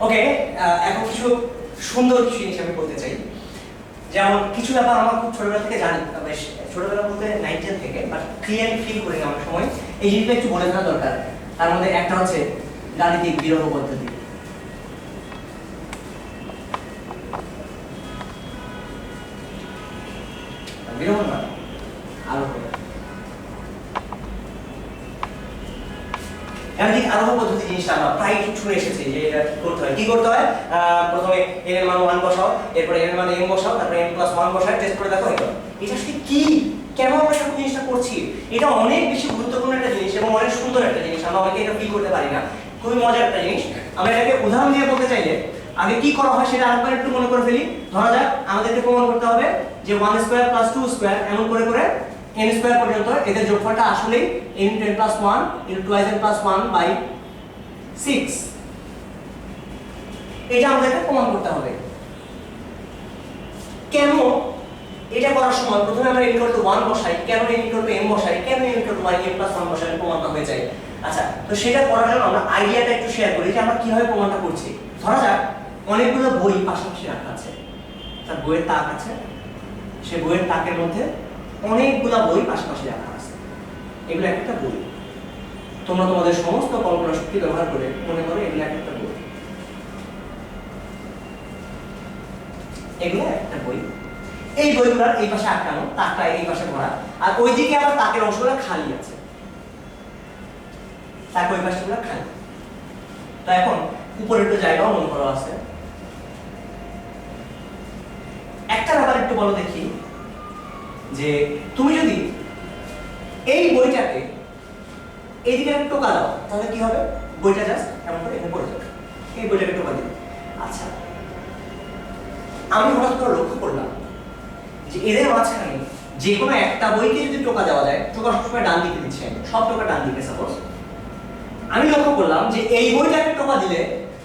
ওকে, এখন কিছু সুন্দর কিছু জিনিস আমি বলতে চাই। যেমন কিছু ব্যাপার আমরা খুব ছোটবেলা থেকে জানি, বেশ ছোটবেলা বলতে 9-10 থেকে, বাট ক্লিয়ারলি ফিল করি না অনেক সময়। এই জিনিসটা একটু বলে দেওয়া দরকার। তার মধ্যে একটা হচ্ছে গাণিতিক বিরহ পদ্ধতি। বিরহ না, আরোহ। গাণিতিক আরোহ পদ্ধতি জিনিসটা আমরা প্রায় শুনে এসেছি যে এটা কি করতে হয়। প্রথমে n এর মান 1 বসাও, এরপরে n এর মান m বসাও, তারপরে m + 1 বসাও, টেস্ট করে দেখো এটা। এটা আসলে কি, কেন আমরা এই জিনিসটা করছি? এটা অনেক বেশি গুরুত্বপূর্ণ একটা জিনিস এবং অনেক সুন্দর একটা জিনিস। আমরা অনেকে এটা ফিল করতে পারি না। খুবই মজার একটা জিনিস। আমরা এটাকে উদাহরণ দিয়ে বলতে চাইলে আগে কি করা হয় সেটা আরেকবার একটু মনে করে ফেলি। ধরা যাক আমাদেরকে প্রমাণ করতে হবে যে 1 স্কয়ার + 2 স্কয়ার এমন করে করে n স্কয়ার পর্যন্ত এদের যোগফলটা আসলেই n × 10 + 1 × 2n + 1/6। এটা আমাদেরকে প্রমাণ করতে হবে। কেন এটা করার সময় প্রথমে আমরা n = 1 বসাই, কেন n = m বসাই, কেন n = m + 1 বসাই, প্রমাণটা হয়ে যায়। আচ্ছা, তো সেটা করার জন্য আমরা আইডিয়াটা একটু শেয়ার করি যে আমরা কিভাবে প্রমাণটা করছি। ধরা যাক অনেকগুলো বই পাশাপাশি রাখা আছে, তার বইয়ের তাক আছে, সেই বইয়ের তাকের মধ্যে অনেকগুলো বই পাশাপাশি রাখা আছে। এগুলো একটা বই। তোমরা তোমাদের সমস্ত কল্পনা শক্তি ব্যবহার করে মনে করো এগুলো একটা বই। এগুলো একটা বই। এই বইগুলোর এই পাশে আটকানো, তাকটা এই পাশে ভরা, আর ওইদিকে আবার তাকের অংশগুলো খালি আছে। তাক ওই পাশগুলো খালি। তো এখন উপরে একটু জায়গাও মনে করা আছে। একটা ব্যাপার একটু বলো দেখি, যে তুমি যদি এই বইটাকে এইদিকে একটা টোকা দাও তাহলে কি হবে? বইটা জাস্ট এমন করে এখানে পড়ে যাবে। এই বইটাকে টোকা দিবে। আচ্ছা, আমি হঠাৎ করে লক্ষ্য করলাম যে এদের মাঝখানে যে কোনো একটা বইকে যদি টোকা দেওয়া যায়, টোকা সবসময় ডান দিকে দিচ্ছি আমি, সব টোকা ডান দিকে। সাপোজ আমি লক্ষ্য করলাম যে এই বইটাকে টোকা দিলে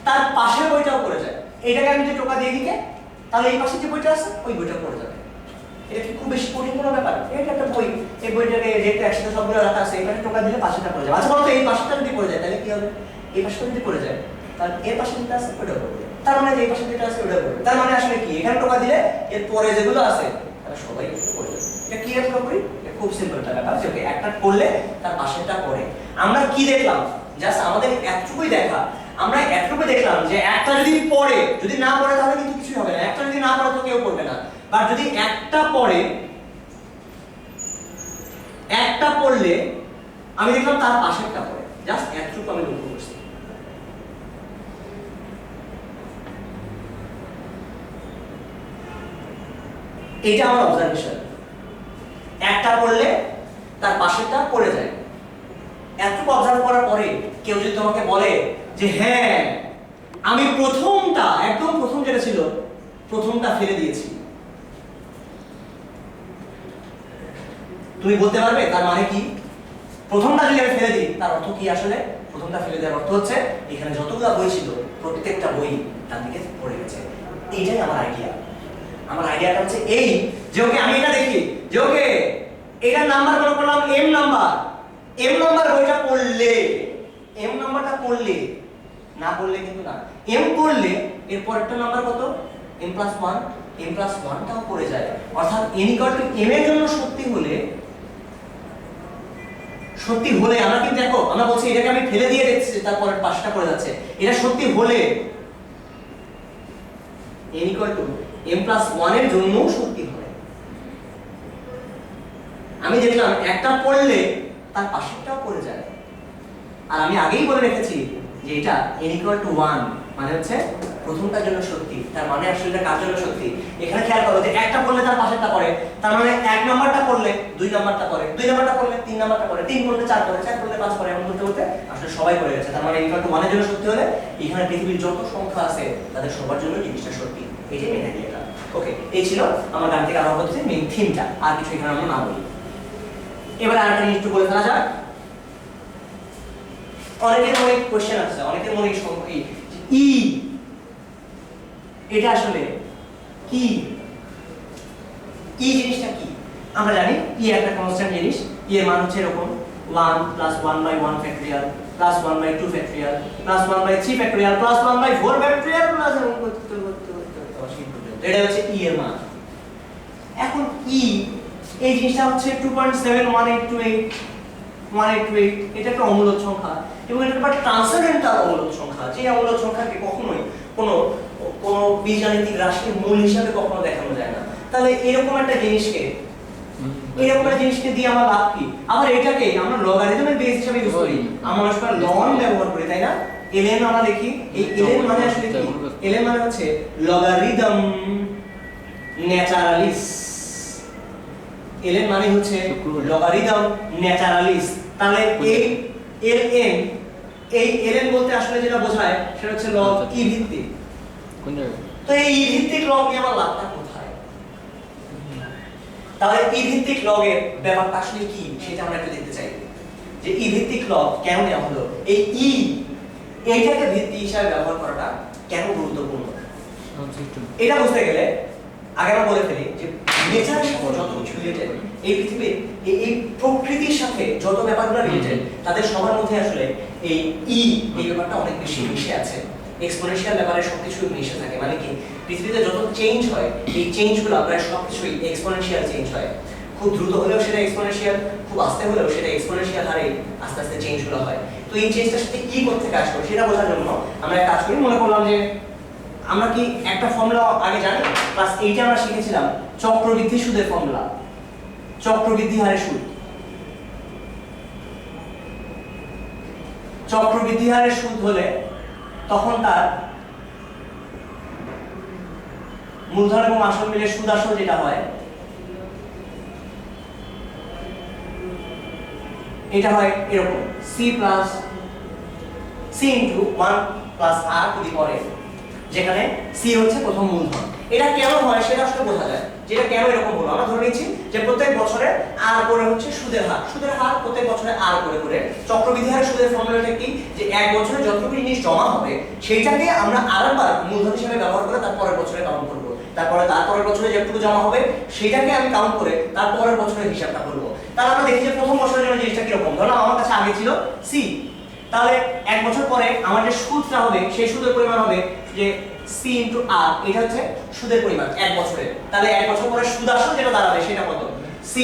তার পাশের বইটাও পড়ে যায়। এইটাকে আমি যদি টোকা দিয়ে দিকে, তাহলে এই পাশে যে বইটা আছে ওই বইটা পড়ে যাবে। এটা কি খুব বেশি কঠিন কোনো ব্যাপার? এটা একটা বই, এই বইটাকে যেটা একসাথে সবগুলো রাখা আছে, এখানে টোকা দিলে পাশেটা পড়ে যাবে। আচ্ছা বলতো এই পাশেটা যদি পড়ে যায় তাহলে কি হবে? এই পাশটা যদি পড়ে যায় তাহলে এর পাশে যেটা আছে ওইটা পড়বে, তার মানে যে এই পাশে যেটা আছে ওইটা পড়বে। তার মানে আসলে কি, এখানে টোকা দিলে এর পরে যেগুলো আছে তারা সবাই পড়ে যাবে। এটা কি এর পুরোপুরি খুব সিম্পল একটা ব্যাপার, যে ওকে একটা করলে তার পাশেরটা পড়ে। আমরা কি দেখলাম? জাস্ট আমাদের এতটুকুই দেখা। আমরা এতটুকুই দেখলাম যে একটা যদি পড়ে, যদি না পড়ে তাহলে কিন্তু কিছুই হবে না। একটা যদি না পড়ে তো কেউ পড়বে না। বাট যদি একটা পড়ে, একটা পড়লে আমি দেখলাম তার পাশেরটা পড়ে। জাস্ট এতটুকু আমি লক্ষ্য করছি। এটা আমার অবজারভেশন। একটা পড়লে তার পাশেরটা পড়ে যায়। এতটুকু অবজার্ভ করার পরে কেউ যদি তোমাকে বলে যে হ্যাঁ আমি প্রথমটা, একদম প্রথম যেটা ছিল প্রথমটা ফেলে দিয়েছি, তুমি বলতে পারবে তার মানে কি? প্রথমটা যদি আমি ফেলে দিই তার অর্থ কি? আসলে প্রথমটা ফেলে দেওয়ার অর্থ হচ্ছে এখানে যতগুলো বই ছিল প্রত্যেকটা বই তার দিকে পড়ে গেছে। এইটাই আমার আইডিয়া। আমার আইডিয়াটা হচ্ছে এই যে ওকে আমি এটা দেখি যে ওকে এটার নাম্বার মনে করলাম m নাম্বার। m নাম্বার বইটা পড়লে, m নাম্বারটা পড়লে, না পড়লে কিন্তু না, m পড়লে এর পরেরটা নাম্বার কত? m + 1, m + 1 টাও পড়ে যায়। অর্থাৎ n = m এর জন্য সত্যি হলে আমরা কিন্তু দেখো আমরা বলছি এটাকে আমি ফেলে দিয়ে দেখছি তারপরে পাঁচটা পড়ে যাচ্ছে। এটা সত্যি হলে n = m + 1 এর জন্য সত্যি হয়। আমি দেখলাম একটা পড়লে তার পাশেরটাও পড়ে যায়। আর আমি আগেই বলে রেখেছি যে এটা n = 1 মানে হচ্ছে প্রথমটার জন্য সত্যি। তার মানে আসলে এটা কার জন্য সত্যি? এখানে খেয়াল করো যে একটা পড়লে তার পাশেরটা পড়ে, তার মানে এক নাম্বারটা পড়লে দুই নাম্বারটা পড়ে, দুই নাম্বারটা পড়লে তিন নাম্বারটা পড়ে, তিন পড়লে চার পড়ে, চার পড়লে পাঁচ পড়ে, এমন করতে করতে আসলে সবাই পড়ে গেছে। তার মানে n = 1 এর জন্য সত্যি হলে এখানে পৃথিবীর যত সংখ্যা আছে তাদের সবার জন্য জিনিসটা সত্যি। এটাই মেনে নিয়ে এটা। ওকে, এই ছিল আমার গাণিতিক আরোহ পদ্ধতির মেইন থিমটা। আর কিছু এখানে আমরা না বলি। এবার আরেকটা জিনিস একটু বলে ফেলা যাক। অনেকের মনে কোশ্চেন আছে, অনেকের মনে ই এটা আসলে কি? ই জিনিসটা কি? আমরা জানি ই একটা কনস্ট্যান্ট জিনিস। ই এর মান হচ্ছে এরকম 1 + 1/1 factorial plus 1 by 2 factorial plus 1 by 3 factorial plus 1 by 4 factorial plus এটা হচ্ছে ই এর মান। এখন ই এই জিনিসটা হচ্ছে 2.71828 এটা একটা অমূলক সংখ্যা এবং এটা একটা ট্রান্সেন্ডেন্টাল অমূলক সংখ্যা। যে অমূলক সংখ্যাকে কখনোই কোনো বীজগাণিতিক রাশির মূল হিসাবে কখনো দেখানো যায় না। তাহলে এরকম একটা জিনিসকে দিয়ে আমার লাভ কি? আবার এটাকে আমরা লগারিদমের বেস হিসেবে ইউজ করি, আমরা আসলে লন ব্যবহার করি, তাই না? ln আমরা লিখি, এই ln মানে আসলে কি? ln মানে হচ্ছে লগারিদম ন্যাচারালিস। ln মানে হচ্ছে লগারিদম ন্যাচারালিস। তাহলে এই ln বলতে আসলে যেটা বোঝায় সেটা হচ্ছে লগ ই ভিত্তিক। কোন জায়গায়? তো এই ই ভিত্তিক লগ নিয়ে আমার লাভটা কোথায়? তাহলে ই ভিত্তিক লগের ব্যাপারটা আসলে কি সেটা আমরা একটু দেখতে চাই, যে ই ভিত্তিক লগ কেন নেওয়া হলো, এই এইটাকে ভিত্তি হিসাবে ব্যবহার করাটা কেন গুরুত্বপূর্ণ এটা বুঝতে গেলে আগে আমরা বলে ফেলি যে নেচারের সাথে যত কিছু রিলেটেড, এই পৃথিবীর এই প্রকৃতির সাথে যত ব্যাপারগুলো রিলেটেড, তাদের সবার মধ্যে আসলে এই ব্যাপারটা অনেক বেশি মিশে আছে। এক্সপোনেনশিয়াল ব্যাপারে সবকিছু মিশে থাকে, মানে কি পৃথিবীতে যত চেঞ্জ হয় এই চেঞ্জগুলো প্রায় সবকিছুই এক্সপোনেনশিয়াল চেঞ্জ হয়। খুব দ্রুত হলেও সেটা এক্সপোনেনশিয়াল, খুব আস্তে হলেও সেটা এক্সপোনেনশিয়াল হারে আস্তে আস্তে চেঞ্জগুলো হয়। তো এই চেঞ্জটার সাথে কি করতে কাজ করে সেটা বোঝার জন্য আমরা এক কাজ করি, মনে করলাম যে আমরা কি একটা ফর্মুলা আগে জানি, ক্লাস 8 এ আমরা শিখেছিলাম চক্রবৃদ্ধি সুদের ফর্মুলা, চক্রবৃদ্ধি হারের সুদ। চক্রবৃদ্ধি হারের সুদ হলে তখন তার মূলধন এবং আসল মিলে সুদ আসল যেটা হয় এটা হয় এরকম c into 1 plus r to the power n, যেখানে c হচ্ছে প্রথম মূলধন। এটা কেন হয় সেটা আসলে বোঝা যায়, যেটা কেন এরকম হলো। আমরা ধরে নিচ্ছি যে প্রত্যেক বছরে r করে হচ্ছে সুদের হার, সুদের হার প্রত্যেক বছরে r করে চক্রবৃদ্ধি হারের সুদের ফর্মুলাটা কি, যে এক বছরে যতটুকু জিনিস জমা হবে সেইটাকে আমরা আরেকবার মূলধন হিসেবে ব্যবহার করে তার পরের বছরে কাউন্ট করব, তারপরের বছরে যতটুকু জমা হবে সেটাকে আমি কাউন্ট করে তারপরের বছরের হিসাবটা করব। তাহলে আমরা দেখি যে প্রথম বছরের জন্য জিনিসটা কি রকম। ধরো আমার কাছে আগে ছিল c, তাহলে এক বছর পরে আমার যে সুদটা হবে সেই সুদের পরিমাণ হবে যে c into r, এটা হচ্ছে সুদের পরিমাণ এক বছরে। তাহলে এক বছর পরে সুদ আসল যেটা দাঁড়াবে সেটা কত, c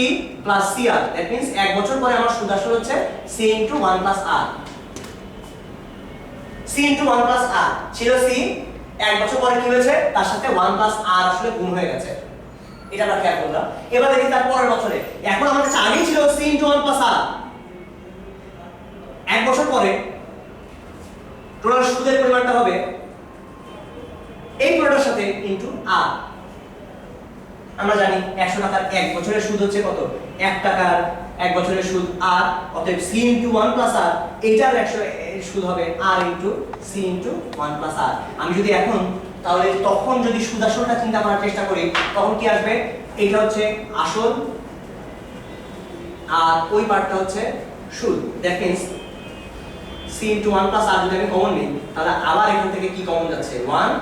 plus cr, that means এক বছর পরে আমার সুদ আসল হচ্ছে c into 1 plus r। c into 1 plus r ছিল c, এক বছর পরে কি হয়েছে তার সাথে 1 plus r আসলে গুণ হয়ে গেছে, এটা আমরা খেয়াল করলাম। এবার দেখি তার পরের বছরে, এখন আমার কাছে আগেই ছিল c into 1 plus r, এক বছর পরে টোটাল সুদের পরিমাণটা হবে এই পুরোটার সাথে ইনটু r। আমরা জানি 100 টাকার এক বছরের সুদ হচ্ছে কত, 1 টাকার এক বছরের সুদ r, অতএব c into 1 plus r, এইটার 100 এর সুদ হবে r into c into 1 plus r। আমি যদি এখন তাহলে তখন যদি সুদ আসলটা চিন্তা করার চেষ্টা করি তখন কি আসবে, এইটা হচ্ছে আসল আর ওই পার্টটা হচ্ছে সুদ, that means c into 1 plus r যদি আমি কমন নিই তাহলে আবার এখান থেকে কি কমন যাচ্ছে 1,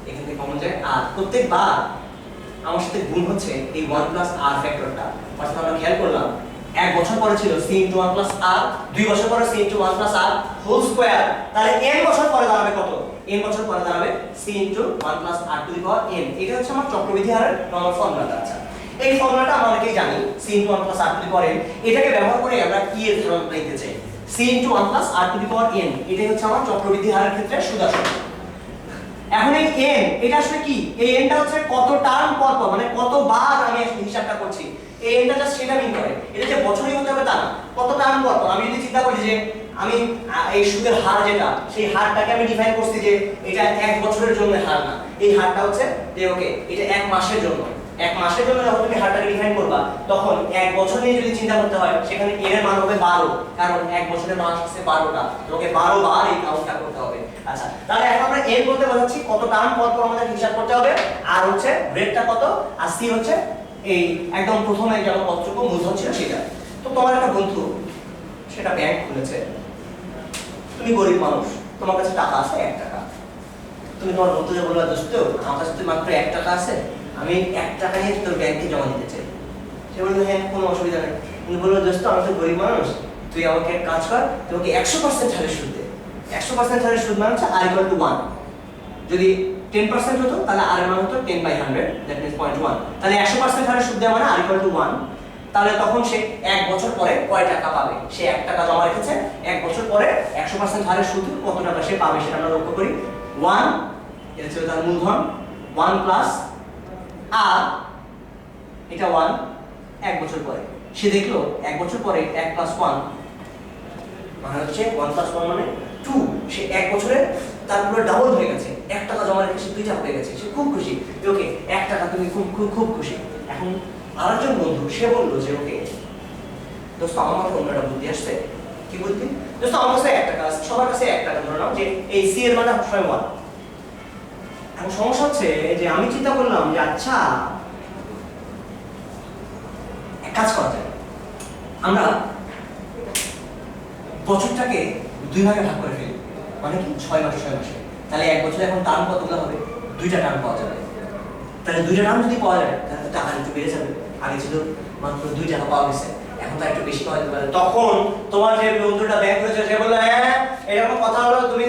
এখান থেকে কমন যায় r, প্রত্যেকবার আমার সাথে গুণ হচ্ছে এই 1 plus r ফ্যাক্টরটা। অর্থাৎ আমরা খেয়াল করলাম এক বছর পরে ছিল c into 1 plus r, দুই বছর পরে c into 1 plus r whole square, তাহলে n বছর পরে দাঁড়াবে কত, n বছর পরে দাঁড়াবে c into 1 plus r to the power n। এটা হচ্ছে আমার চক্রবৃদ্ধি হারের নরমাল ফর্মুলাটা। আচ্ছা, এই ফর্মুলাটা আমরা অনেকেই জানি, c into 1 plus r to the power n, এটাকে ব্যবহার করে আমরা কি এর ধারণা নিতে চাই, c into 1 plus r to the power n, এটাই হচ্ছে আমার চক্রবৃদ্ধি হারের ক্ষেত্রে সুদ আসল। এখন এই n এটা আসলে কি, এই nটা হচ্ছে কত টার্ম পর পর, মানে কতবার আমি আসলে হিসাবটা করছি, এই nটা জাস্ট সেটা মিন করে। এটা যে বছরই হতে হবে তা না, কত টার্ম পর পর। আমি যদি চিন্তা করি যে আমি এই সুদের হার যেটা, সেই হারটাকে আমি ডিফাইন করছি যে এটা এক বছরের জন্য হার না, এই হারটা হচ্ছে যে ওকে এটা এক মাসের জন্য। এক মাসের জন্য যখন তুমি হারটাকে ডিফাইন করবা তখন এক বছর নিয়ে যদি চিন্তা করতে হয় সেখানে n এর মান হবে 12, কারণ এক বছরের মাস হচ্ছে 12টা, তোমাকে 12 বার এই কাউন্টটা করতে হবে। আচ্ছা, তাহলে এখন আমরা n বলতে বোঝাচ্ছি কত টার্ম পর পর আমাদের হিসাব করতে হবে, আর হচ্ছে রেটটা কত, আর c হচ্ছে এই একদম প্রথমে যেমন কতটুকু মূলধন ছিল সেটা। তো তোমার একটা বন্ধু সেটা ব্যাংক খুলেছে, তুমি গরিব মানুষ, তোমার কাছে টাকা আছে 1 টাকা, তুমি তোমার বন্ধুকে বলবা দোস্ত আমার কাছে তো মাত্র 1 টাকা আছে, আমি 1 টাকা নিয়ে তোর ব্যাংকে জমা দিতে চাই। সে বলল হ্যাঁ কোনো অসুবিধা নেই, কিন্তু বললো দোস্ত আমি তো গরিব মানুষ, তুই আমাকে কাজ কর, তোমাকে 100% হারে সুদ দে। 100% হারে সুদ মানে হচ্ছে r = 1। যদি 10% হতো তাহলে r এর মান হতো 10/100, দ্যাট মিন্স 0.1। তাহলে 100% হারে সুদ দেওয়া মানে r = 1। তাহলে তখন সে 1 বছর পরে কয় টাকা পাবে? সে 1 টাকা জমা রেখেছে, 1 বছর পরে 100% হারে সুদ কত টাকা সে পাবে সেটা আমরা লক্ষ্য করি। 1 এটা হচ্ছে তার মূলধন, 1 প্লাস আর এটা 1 1 বছর পরে। সে দেখলো 1 বছর পরে 1 + 1 মানে হচ্ছে 1 + 1 মানে 2। সে 1 বছরে তার পুরো ডাবল হয়ে গেছে। 1 টাকা জমা রেখে সে 2 টাকা পেয়ে গেছে। সে খুব খুশি। ওকে 1 টাকা তুমি খুব খুব খুব খুশি। এখন আরেকজন বন্ধু সে বলল যে ওকে দোস্ত আমার মাথায় অন্য একটা বুদ্ধি আসছে। কি বুদ্ধি? দোস্ত আমার কাছে 1 টাকা আছে, সবার কাছে 1 টাকা, ধরে নাও যে এই সি এর মানে সবসময় 1। এখন সমস্যা হচ্ছে যে আমি চিন্তা করলাম যে আচ্ছা এক কাজ করা যায়, আমরা বছরটাকে 2 ভাগে ভাগ করে ফেলি, মানে কি 6 মাসে 6 মাসে। তাহলে 1 বছরে এখন টার্ম কতগুলো হবে? 2টা টার্ম পাওয়া যাবে। তাহলে 2টা টার্ম যদি পাওয়া যায় তাহলে টাকা একটু বেড়ে যাবে। আগে ছিল মাত্র 2 টাকা পাওয়া গেছে, এখন তো একটু বেশি পাওয়া যেতে পারে। তখন তোমার যে বন্ধুটা ব্যাংক হয়েছে সে বললো হ্যাঁ এরকম কথা হলো, তুমি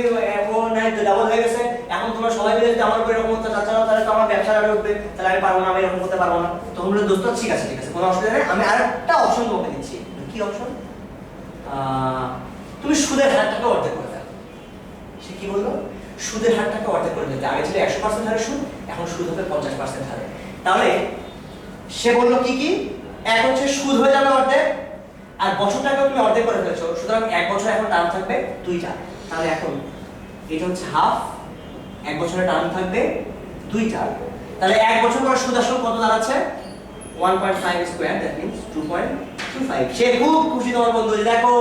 ডাবল হয়ে গেছে, এখন তোমার সবাই মিলে যদি আমার উপর এরকম করতে চাচ্ছ না তাহলে তো আমার ব্যবসা আরো উঠবে, তাহলে আমি পারবো না, আমি এরকম করতে পারবো না। তখন বলে দোস্ত ঠিক আছে কোনো অসুবিধা নেই, আমি আরেকটা অপশন তোমাকে দিচ্ছি। কি অপশন? তুমি সুদের হারটাকে অর্ধেক করে দাও। সে কি বললো? সুদের হারটাকে অর্ধেক করে দিতে। আগে ছিল 100% হারে সুদ, এখন সুদ হবে 50% হারে। তাহলে সে বললো কি কি? এক হচ্ছে সুদ হয়ে যাবে অর্ধেক, আর বছরটাকেও তুমি অর্ধেক করে ফেলেছো, সুতরাং 1 বছর এখন টার্ম থাকবে 2টা। তাহলে এখন এটা হচ্ছে হাফ, 1 বছরের টার্ম থাকবে 2টা। তাহলে 1 বছর পর সুদ আসল কত দাঁড়াচ্ছে? 1.5 স্কয়ার, দ্যাট মিন্স 2.25। সে খুব খুশি তোমার বন্ধু যে দেখো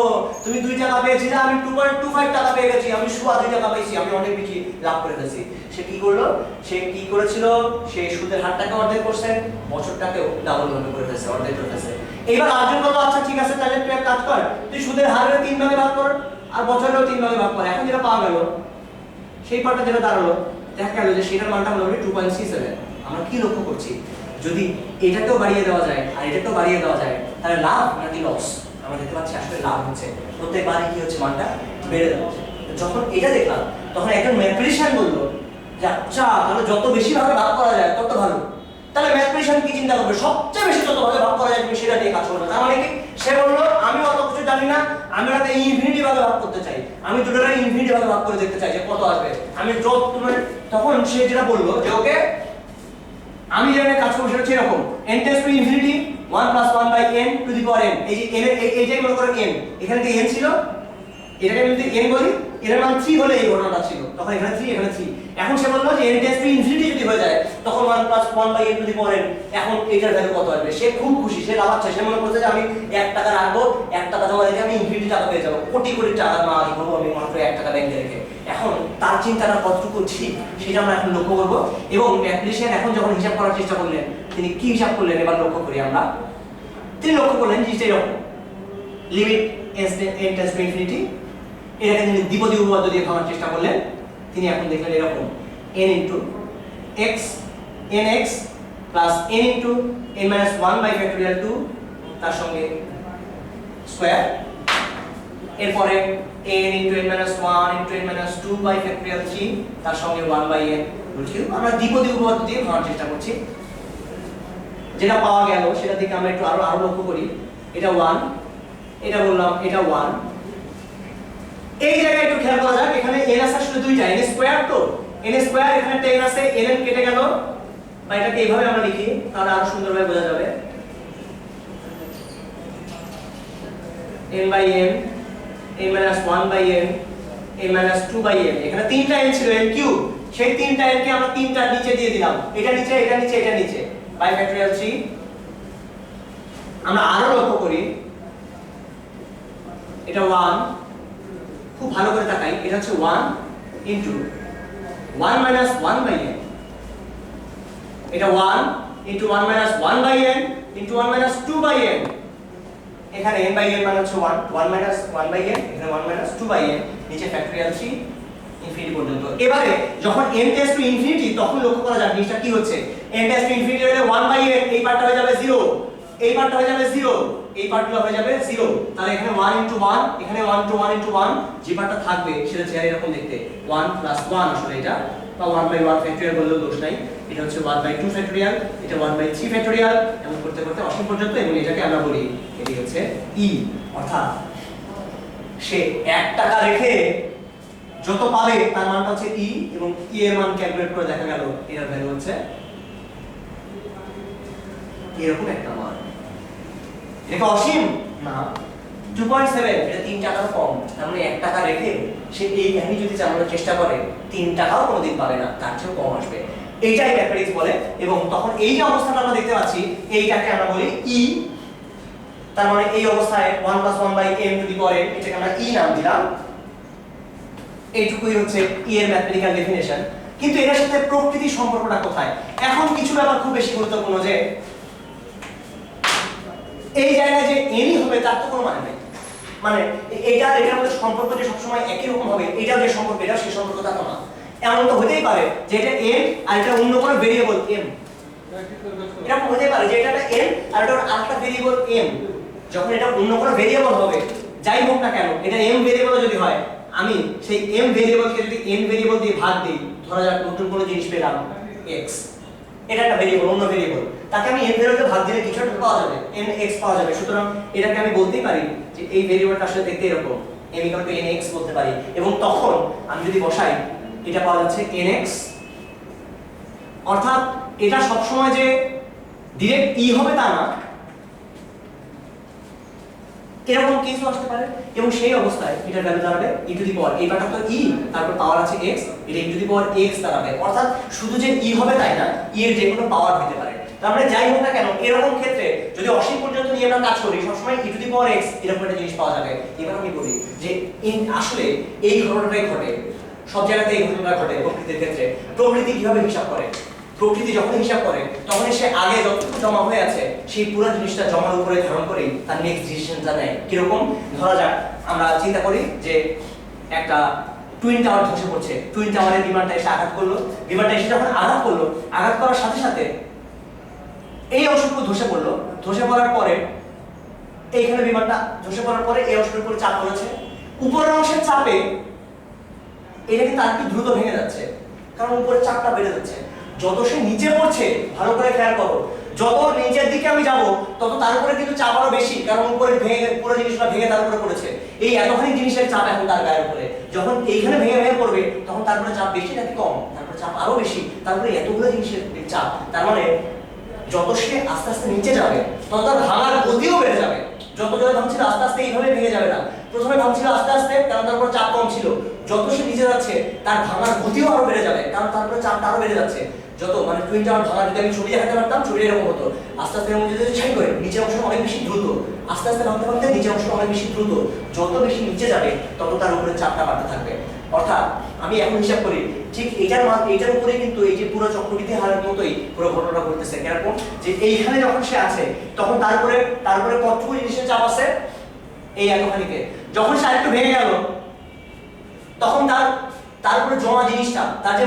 তুমি 2 টাকা পেয়েছিলে, আমি 2.25 টাকা পেয়ে গেছি, আমি শুধু 2 টাকা পাইছি, আমি অনেক বেশি লাভ করে ফেলেছি। সে কি করলো? সে কি করেছিল? সে সুদের হারটাকে অর্ধেক করছে, বছরটাকেও ডাবল ভাবে করে ফেলেছে, অর্ধেক করে ফেলেছে। এবার আর্জন কত? আচ্ছা ঠিক আছে, তাহলে তুই এক কাজ কর, তুই সুদের হারের 3 ভাগে ভাগ কর আর বছরেরও 3 ভাগে ভাগ কর। এখন যেটা পাওয়া গেল সেই পার্টটা যেটা দাঁড়ালো, দেখা গেল যে সেটার মানটা হলো 2.37। আমরা কি লক্ষ্য করছি? যদি এটাকেও বাড়িয়ে দেওয়া যায় আর এটাকেও বাড়িয়ে দেওয়া যায় তাহলে লাভ নাকি লস? আমরা দেখতে পাচ্ছি আসলে লাভ হচ্ছে, প্রত্যেকবারই কি হচ্ছে মানটা বেড়ে যাচ্ছে। যখন এটা দেখলাম তখন একজন ম্যাথমেটিশিয়ান বললো যে আচ্ছা তাহলে যত বেশি ভাবে ভাগ করা যায় তত ভালো। তাহলে ম্যাথমেটিশিয়ান কি চিন্তা করবে? সবচেয়ে বেশি যত ভাবে ভাগ করা যায় তুমি সেটা নিয়ে কাজ করবে। তার মানে কি? সে বললো আমি অত কিছু জানি না, আমি ওটাকে ইনফিনিটি ভাবে ভাগ করতে চাই, আমি দুটোটাকে ইনফিনিটি ভাবে ভাগ করে দেখতে চাই যে কত আসবে। আমি যত তোমার তখন সে যেটা বললো যে ওকে আমি যেটা কাজ করব সেটা হচ্ছে এরকম, n tends to infinity 1 + 1/n to the power n। এই যে n এর এইটাই মনে করো n, এখানে যে n ছিল এটাকে যদি n বলি, এর মান 3 হলে এই ঘটনাটা ছিল, তখন এখানে 3 এখানে 3। এখন সে বললো যে n টেন্ডস টু ইনফিনিটি যদি হয়ে যায় তখন 1 + 1/n to the power n, এখন এটার ভ্যালু কত আসবে? সে খুব খুশি, সে লাভাচ্ছে। সে মনে করছে যে আমি 1 টাকা রাখবো, 1 টাকা জমা রেখে আমি ইনফিনিটি টাকা পেয়ে যাবো, কোটি কোটি টাকা মালিক হবো আমি মাত্র 1 টাকা ব্যাংকে রেখে। এখন তার চিন্তাটা কতটুকু ঠিক সেটা আমরা এখন লক্ষ্য করবো। এবং ম্যাথমেটিশিয়ান এখন যখন হিসাব করার চেষ্টা করলেন তিনি কি হিসাব করলেন এবার লক্ষ্য করি আমরা। তিনি লক্ষ্য করলেন জিনিসটা এরকম, limit n tends to infinity, এটাকে তিনি দ্বিপদী উপপাদ্য দিয়ে ভাঙার চেষ্টা করলেন। তিনি এখন দেখলেন এরকম n * x nx plus n * n - 1/2 তার সঙ্গে স্কয়ার, এরপরে n * n - 1 * n - 2/3 তার সঙ্গে 1/n √3। আমরা দ্বিপদী উপপাদ্য দিয়ে ভাঙার চেষ্টা করছি। যেটা পাওয়া গেল সেটা থেকে আমরা একটু আরো লক্ষ্য করি। এটা 1, এটা বললাম এটা 1। এই জায়গায় একটু খেয়াল করা যাক, এখানে n আছে আসলে 2টা, n স্কয়ার, তো n স্কয়ার এখানে 10 আছে, n কেটে গেল, বা এটাকে এইভাবে আমরা লিখি তাহলে আরো সুন্দরভাবে বোঝা যাবে। n/n, n - 1/n, n - 2/n, এখানে 3টা n ছিল n কিউব, সেই 3টা n কে আমরা 3টার নিচে দিয়ে দিলাম, এটা নিচে এটা নিচে এটা নিচে /3। আমরা আরো লক্ষ্য করি এটা 1, খুব ভালো করে তাকাই, এটা হচ্ছে 1 * 1 - 1/n, এটা 1 * 1 - 1/n * 1 - 2/n, এখানে n/n মানে হচ্ছে 1, 1 - 1/n, এখানে 1 - 2/n, নিচে �factorial 3 ইনফিনিটি পর্যন্ত। এবারে যখন n টেন্ডস টু ইনফিনিটি তখন লক্ষ্য করা যাক জিনিসটা কি হচ্ছে। n টেন্ডস টু ইনফিনিটি হলে 1/n, এই পার্টটা হয়ে যাবে 0, এই পার্টটা হয়ে যাবে 0, এই পার্টগুলো হয়ে যাবে 0, তাহলে এখানে 1 * 1, এখানে 1 * 1 * 1, যে পার্টটা থাকবে সেটা হচ্ছে এরকম দেখতে 1 + 1 আসলে এটা, বা 1/1 ফ্যাক্টরিয়াল বললেও দোষ নাই, এটা হচ্ছে 1/2 ফ্যাক্টরিয়াল, এটা 1/3 ফ্যাক্টরিয়াল, এমন করতে করতে অসীম পর্যন্ত, এবং এটাকে আমরা বলি এটি হচ্ছে e। অর্থাৎ সে 1 টাকা রেখে যত পাবে তার মানটা হচ্ছে e, এবং e এর মান ক্যালকুলেট করে দেখা গেল এর ভ্যালু হচ্ছে এরকম একটা মান। এটা অসীম না, 2.7, এটা 3 টাকার কম, তার মানে 1 টাকা রেখে সে এই কাহিনী যদি চালানোর চেষ্টা করে 3 টাকাও কোনোদিন পাবে না, তার চেয়েও কম আসবে, এইটাই ম্যাথমেটিক্স বলে। এবং তখন এই যে অবস্থাটা আমরা দেখতে পাচ্ছি এইটাকে আমরা বলি e, তার মানে এই অবস্থায় 1 + 1/m যদি পড়ে এটাকে আমরা e নাম দিলাম, এইটুকুই হচ্ছে e এর ম্যাথমেটিক্যাল ডেফিনিশন। কিন্তু এর সাথে প্রকৃতির সম্পর্কটা কোথায়? এখন কিছু ব্যাপার খুব বেশি গুরুত্বপূর্ণ, যে এই জায়গায় যে n হবে তার তো কোনো মানে নেই, মানে এটার মধ্যে সম্পর্ক যে সবসময় একই রকম হবে, এটা যে সম্পর্ক এটা সেই সম্পর্ক তা তো না। এমন তো হতেই পারে যে এটা n আর এটা অন্য কোনো ভেরিয়েবল m, এরকম হতে পারে যে এটা একটা n আর এটা আরেকটা ভেরিয়েবল m, যখন এটা অন্য কোনো ভেরিয়েবল হবে যাই হোক না কেন, এটা m ভেরিয়েবল যদি হয়, আমি সেই m ভেরিয়েবলকে যদি n ভেরিয়েবল দিয়ে ভাগ দেই, ধরা যাক নতুন কোনো জিনিস পেলাম x, এটা একটা ভেরিয়েবল, অন্য ভেরিয়েবল, তাকে আমি n ভেরিয়েবলে ভাগ দিলে কিছু একটা পাওয়া যাবে, nx পাওয়া যাবে। সুতরাং এটাকে আমি বলতেই পারি যে এই ভেরিয়েবলটা আসলে দেখতে এরকম, m = nx বলতে পারি, এবং তখন আমি যদি বসাই এটা পাওয়া যাচ্ছে nx। অর্থাৎ এটা সব সময় যে ডাইরেক্ট e হবে তা না, এরকম কিছু আসতে পারে, এবং সেই অবস্থায় এটার ভ্যালু দাঁড়াবে e টু দি পাওয়ার, এই পার্টটা তো e, তারপর পাওয়ার আছে x, এটা e to the power x দাঁড়াবে। অর্থাৎ শুধু যে e হবে তাই না, e এর যে কোনো পাওয়ার হতে পারে। তার মানে যাই হোক না কেন এরকম ক্ষেত্রে যদি অসীম পর্যন্ত নিয়ে আমরা কাজ করি সবসময় e to the power x এরকম একটা জিনিস পাওয়া যাবে। এবার আমি বলি যে আসলে এই ঘটনাটাই ঘটে, সব জায়গাতে এই ঘটনাটা ঘটে প্রকৃতির ক্ষেত্রে। প্রকৃতি কিভাবে হিসাব করে? প্রকৃতি যখন হিসাব করে তখন সে আগে যতটুকু জমা হয়ে আছে সেই পুরো জিনিসটা জমার উপরে ধারণ করেই তার নেক্সট ডিসিশনটা নেয়। কিরকম? ধরা যাক আমরা চিন্তা করি যে একটা টুইন টাওয়ার ধসে পড়ছে, টুইন টাওয়ারের বিমানটা এসে আঘাত করলো, বিমানটা এসে যখন আঘাত করলো, আঘাত করার সাথে সাথে এই অংশটুকু ধসে পড়লো, ধসে পড়ার পরে এইখানে বিমানটা ধসে পড়ার পরে এই অংশের উপর চাপ পড়েছে, উপরের অংশের চাপে এটা কিন্তু আরেকটু দ্রুত ভেঙে যাচ্ছে, কারণ উপরের চাপটা বেড়ে যাচ্ছে। যত সে নিচে পড়ছে, ভালো করে খেয়াল করো, যত নিচের দিকে আমি যাব তত তার উপরে কিন্তু চাপ আরো বেশি, কারণ উপরে ভেঙে পুরো জিনিসটা ভেঙে তার উপরে পড়েছে। এই এতখানি জিনিসের চাপ এখন তার গায়ের উপরে, যখন এইখানে ভেঙে ভেঙে পড়বে তখন তার উপরে চাপ বেশি নাকি কম? তারপরে চাপ আরো বেশি, তারপরে এতগুলো জিনিসের চাপ। তার মানে যত সে আস্তে আস্তে নিচে যাবে তত তার ভাঙার গতিও বেড়ে যাবে। যত জোরে ভাঙছিল আস্তে আস্তে এইভাবে ভেঙে যাবে না, প্রথমে ভাঙছিল আস্তে আস্তে কারণ তার উপর চাপ কম ছিল, যত সে নিচে যাচ্ছে তার ভাঙার গতিও আরো বেড়ে যাবে, কারণ তার উপরে চাপটা আরো বেড়ে যাচ্ছে। যত মানে টুইন টাওয়ার ভাঙা যদি আমি ছবি দেখাতে পারতাম, ছবি এরকম হতো, আস্তে আস্তে এরকম যদি ছাই করে নিচের অংশ অনেক বেশি দ্রুত, আস্তে আস্তে ভাঙতে ভাঙতে নিচের অংশ অনেক বেশি দ্রুত, যত বেশি নিচে যাবে তত তার উপরে চাপটা বাড়তে থাকবে। অর্থাৎ আমি এখন হিসাব করি ঠিক এইটার উপরে কিন্তু এই যে পুরো চক্রবৃদ্ধি হারের মতোই পুরো ঘটনাটা ঘটতেছে। কেরকম? যে এইখানে যখন সে আছে তখন তারপরে কতটুকু জিনিসের চাপ আছে? এই এতখানিকে। যখন সে আরেকটু ভেঙে গেল তখন তার উপরে জমা জিনিসটা, তার যে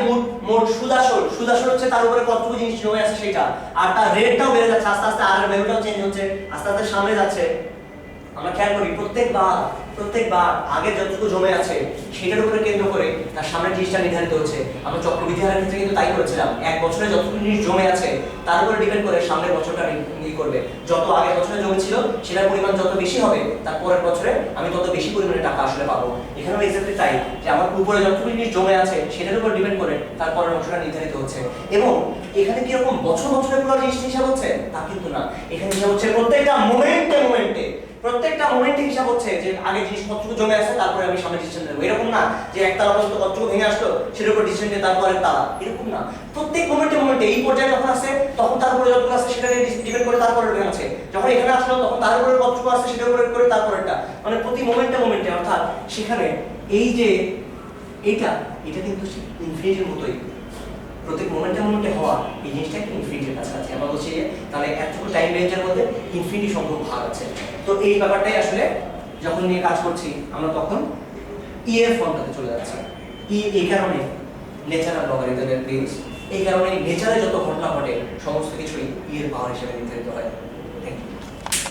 মোট সুদাসল হচ্ছে তার উপরে কতটুকু জিনিস জমে আছে সেটা, আর তার রেটটাও বেড়ে যাচ্ছে আস্তে আস্তে, আর ভ্যালুটাও চেঞ্জ হচ্ছে, আস্তে আস্তে সামনে যাচ্ছে। আমরা খেয়াল করি প্রত্যেকবার আগে যতটুকু জমে আছে সেটার উপরে কেন্দ্র করে তার সামনের জিনিসটা নির্ধারিত হচ্ছে। আমরা চক্রবৃদ্ধি হারের ক্ষেত্রে কিন্তু তাই করেছিলাম, এক বছরে যতটুকু জিনিস জমে আছে তার উপরে ডিপেন্ড করে সামনের বছরটা নির্ধারণ করবে। যত আগের বছরে জমেছিল সেটার পরিমাণ যত বেশি হবে তার পরের বছরে আমি তত বেশি পরিমাণে টাকা আসলে পাবো। এখানেও এক্স্যাক্টলি তাই, যে আমার উপরে যতটুকু জিনিস জমে আছে সেটার উপর ডিপেন্ড করে তার পরের অংশটা নির্ধারিত হচ্ছে। এবং এখানে কি রকম বছরে পুরো জিনিসটা হিসাব হচ্ছে তা কিন্তু না, এখানে হিসাব হচ্ছে প্রত্যেকটা মোমেন্টে হিসাব হচ্ছে যে আগে জিনিস কতটুকু জমে আছে তারপরে আমি সামনে ডিসিশন নেব। এরকম না যে একতলা পর্যন্ত কতটুকু ভেঙে আসলো সেটার উপর ডিসিশন নিয়ে তারপরে তালা, এরকম না। প্রত্যেক মোমেন্টে এই পর্যায়ে যখন আসছে তখন তার উপরে যতটুকু আছে সেটা ডিপেন্ড করে তারপরে ভেঙে আছে, যখন এখানে আসলো তখন তার উপরে কতটুকু আছে সেটার উপরে করে তারপরেরটা, মানে প্রতি মোমেন্টে। অর্থাৎ সেখানে এই যে এটা কিন্তু ইনফিনিটির মতোই, প্রত্যেক মোমেন্টে হওয়া এই জিনিসটা একটা ইনফিনিটির কাছাকাছি। আমরা বলছি তাহলে এতটুকু টাইম রেঞ্জের মধ্যে ইনফিনিটি সংখ্যক ভাগ আছে। তো এই ব্যাপারটাই আসলে যখন নিয়ে কাজ করছি আমরা তখন ই এর ফর্মটাতে চলে যাচ্ছি। ই এই কারণে ন্যাচারাল লগারিদমের প্রিন্স, এই কারণে নেচারে যত ঘটনা ঘটে সমস্ত কিছুই ই এর পাওয়ার হিসেবে নির্ধারিত হয়।